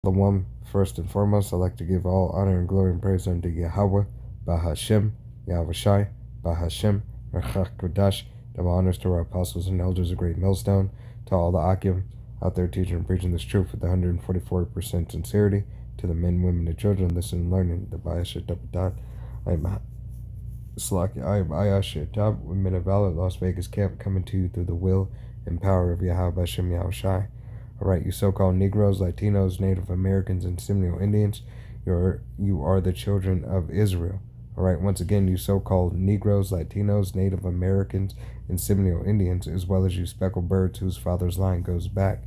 The one, first and foremost, I'd like to give all honor and glory and praise unto Yahweh, Bahashem, Yahweh Shai, Bahashem, Rechach Kodash. Double honors to our apostles and elders of Great Millstone, to all the Akim out there teaching and preaching this truth with 144% sincerity, to the men, women, and children listening and learning the Bayashat Dabadan. I'm Slaki, I am Ayasha Tab, Women of Valor, Las Vegas camp, coming to you through the will and power of Yahweh Hashem Yahweh Shai. Alright, you so-called Negroes, Latinos, Native Americans, and Seminole Indians, you are the children of Israel. Alright, once again, you so-called Negroes, Latinos, Native Americans, and Seminole Indians, as well as you speckled birds whose father's line goes back,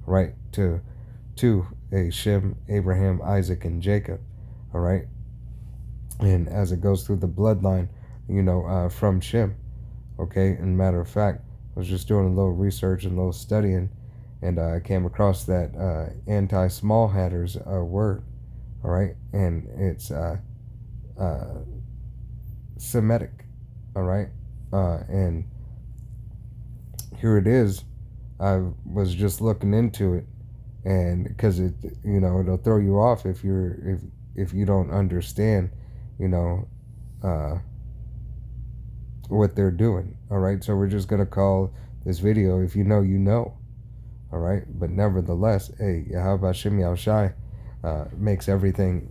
right, to Shem, Abraham, Isaac, and Jacob. Alright, and as it goes through the bloodline, from Shem. Okay, and matter of fact, I was just doing a little research and a little studying, and I came across that anti-small hatters word, all right, and it's Semitic, all right, and here it is. I was just looking into it, and because it'll throw you off if you don't understand, what they're doing. All right, so we're just gonna call this video "If You Know, You Know." All right, but nevertheless, hey, Yahweh Hashem Yahweh Shai makes everything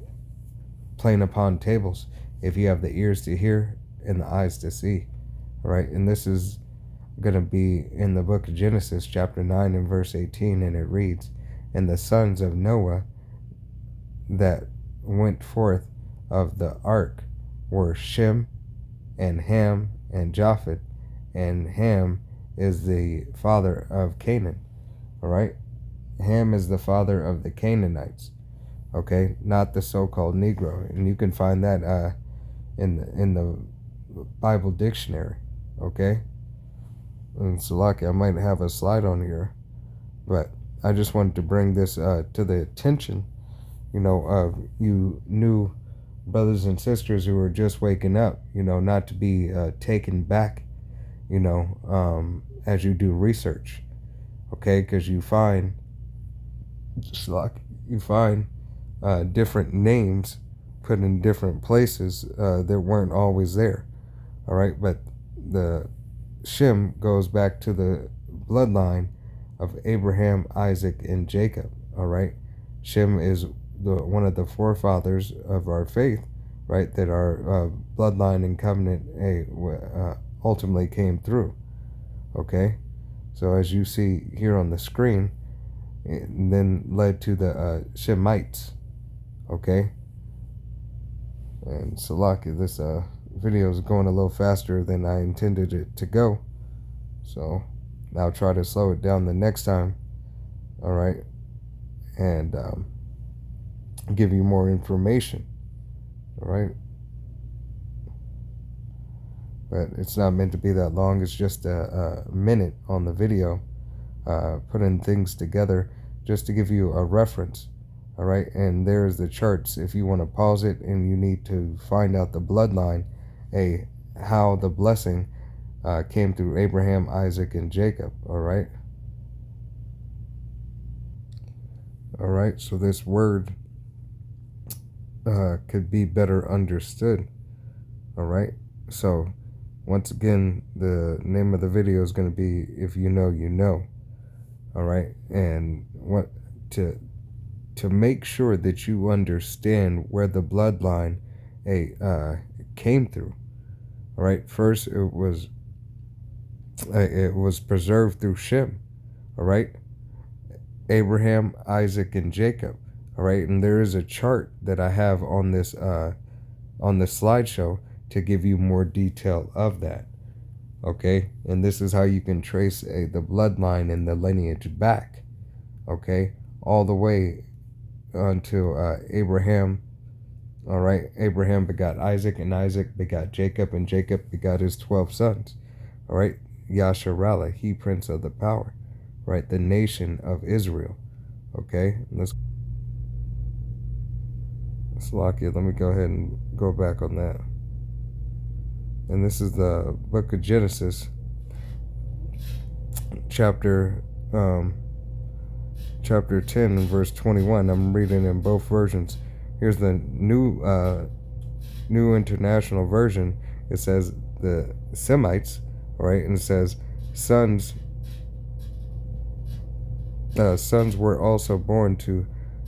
plain upon tables if you have the ears to hear and the eyes to see. All right, and this is gonna be in the book of Genesis, chapter 9 and verse 18, and it reads, "And the sons of Noah that went forth of the ark were Shem and Ham and Japheth, and Ham is the father of Canaan." All right, Ham is the father of the Canaanites. Okay, not the so-called Negro, and you can find that in the Bible dictionary. Okay, and so lucky I might have a slide on here, but I just wanted to bring this to the attention, of you new brothers and sisters who are just waking up, not to be taken back, as you do research, okay? Because you find, different names put in different places that weren't always there, all right? But the Shem goes back to the bloodline of Abraham, Isaac, and Jacob, all right? Shem is one of the forefathers of our faith, right, that our bloodline and covenant ultimately came through. Okay, so as you see here on the screen, it then led to the Shemites. Okay, and Salaki, this video is going a little faster than I intended it to go, so I'll try to slow it down the next time. All right, and give you more information. All right, but it's not meant to be that long. It's just a minute on the video, putting things together just to give you a reference. All right, and there's the charts if you want to pause it and you need to find out the bloodline, how the blessing came through Abraham, Isaac, and Jacob. All right, so this word could be better understood. All right, so once again, the name of the video is going to be "If You Know, You Know." All right, and what to make sure that you understand where the bloodline came through. All right, first it was preserved through Shem. All right, Abraham, Isaac, and Jacob. All right, and there is a chart that I have on this slideshow to give you more detail of that. Okay, and this is how you can trace the bloodline and the lineage back. Okay, all the way until Abraham. All right, Abraham begot Isaac, and Isaac begot Jacob, and Jacob begot his 12 sons. All right, Yasharallah, he prince of the power. Right, the nation of Israel. Okay, let's lock it. Let me go ahead and go back on that. And this is the book of Genesis, chapter chapter 10 and verse 21. I'm reading in both versions. Here's the New International Version. It says the Semites, all right, and it says sons were also born to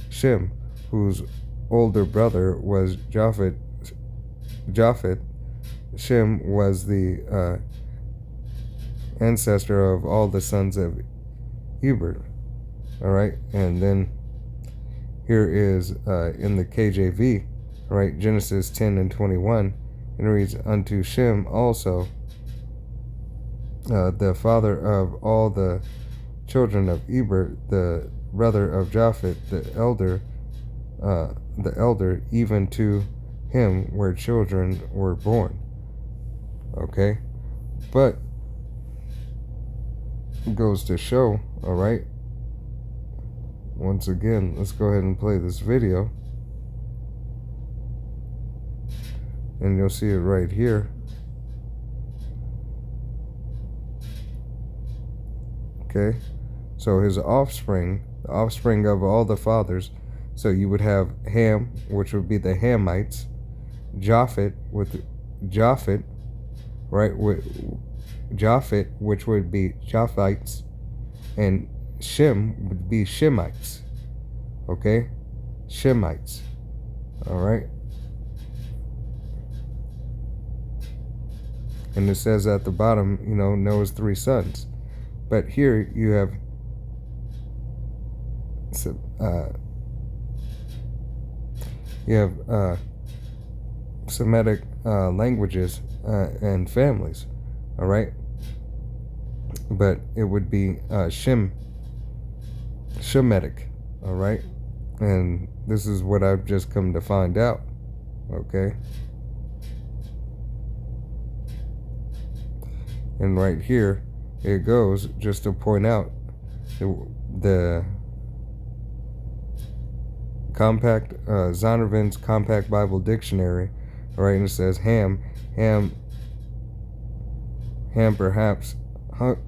Shem, whose older brother was Japhet. Shem was the ancestor of all the sons of Eber. All right, and then here is in the KJV, all right, Genesis 10 and 21, and it reads, "Unto Shem also, the father of all the children of Eber, the brother of Japhet, the elder, even to him where children were born." Okay, but it goes to show, all right, once again, let's go ahead and play this video, and you'll see it right here. Okay, so his offspring, the offspring of all the fathers, so you would have Ham, which would be the Hamites, Japhet with Japhet, right, with Japhet, which would be Japhites, and Shem would be Shemites. Okay, Shemites. All right, and it says at the bottom, Noah's 3 sons. But here you have Semitic languages and families, all right? But it would be Shemitic, all right? And this is what I've just come to find out, okay? And right here, it goes just to point out the compact Zondervan's Compact Bible Dictionary, right? And it says Ham perhaps Hut,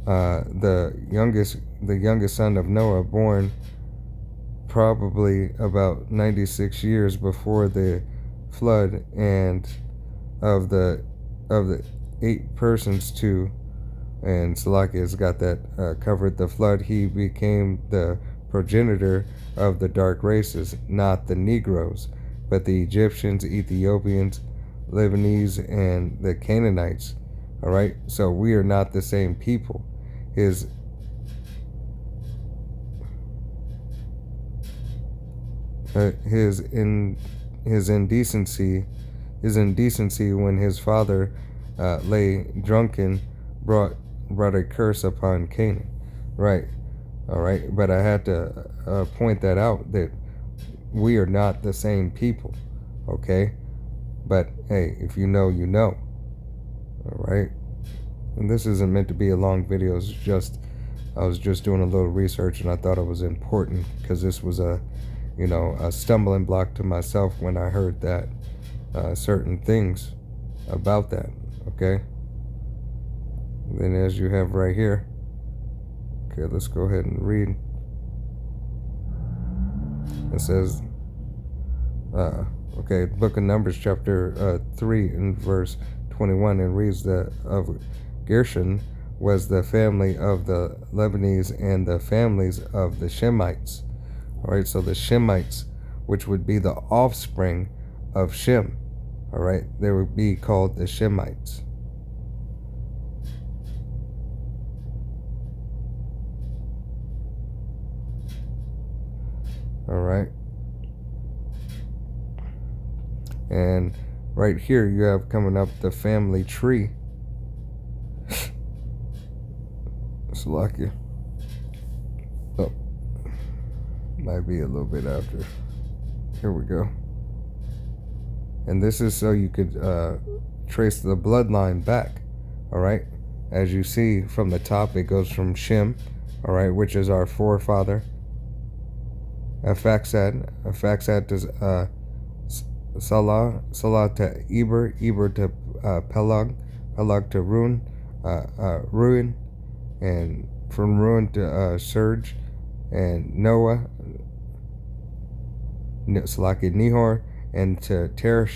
the youngest son of Noah, born probably about 96 years before the flood, and of the 8 persons too, and Salakia has got that covered the flood. He became the progenitor of the dark races, not the Negroes, but the Egyptians, Ethiopians, Lebanese, and the Canaanites. All right, so we are not the same people. His indecency when his father lay drunken brought a curse upon Canaan. Right. All right. But I had to point that out, that we are not the same people. Okay. But hey, if you know, you know. All right. And this isn't meant to be a long video. It's just, I was just doing a little research, and I thought it was important because this was a stumbling block to myself when I heard that certain things about that. Okay. Then as you have right here, okay, let's go ahead and read. It says, okay, Book of Numbers chapter 3 and verse 21, and reads that of Gershon was the family of the Lebanese and the families of the Shemites. All right, so the Shemites, which would be the offspring of Shem, all right, they would be called the Shemites. All right. And right here you have coming up the family tree. Salakia. Oh, might be a little bit after. Here we go. And this is so you could trace the bloodline back. All right. As you see from the top, it goes from Shem, all right, which is our forefather. Arphaxad to Salah to Eber to Peleg to Reuel, and from ruin to surge, and Noah, Salaki Nihor, and to Terah,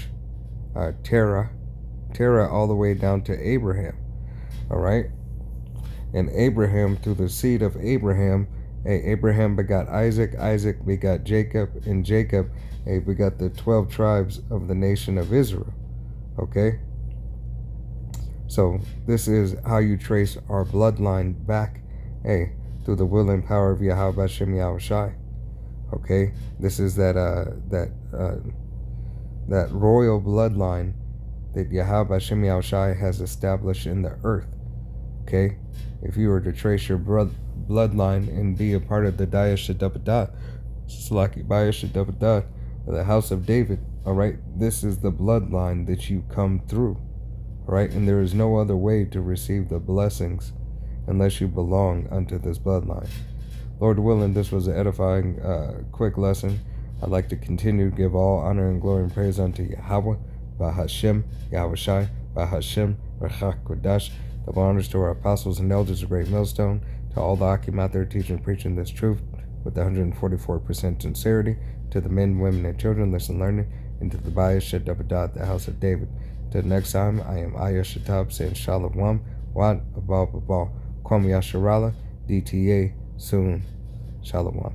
all the way down to Abraham. All right, and Abraham, through the seed of Abraham, Abraham begot Isaac, Isaac begot Jacob, and Jacob begot the 12 tribes of the nation of Israel. Okay, so this is how you trace our bloodline back, through the will and power of Yahweh Hashem Yahushai. Okay, this is that royal bloodline that Yahweh Hashem Yahushai has established in the earth. Okay, if you were to trace your bloodline and be a part of the Dayash Shadabadah, Salaki Bayash Shadabadah, the house of David, all right, this is the bloodline that you come through, all right, and there is no other way to receive the blessings unless you belong unto this bloodline. Lord willing, this was an edifying, quick lesson. I'd like to continue to give all honor and glory and praise unto Yahweh, Bahashem, Yahushai, Bahashem, Rechak Kodash. Double honors to our apostles and elders of Great Millstone, to all the Akim out there teaching and preaching this truth with 144% sincerity, to the men, women, and children listen, learning, and to the Bayah Shadabadah, the house of David. Till next time, I am Ayah Shatab saying Shalom, Wat, Abal, Babal, Kwam Yasharala, DTA, soon. Shalom.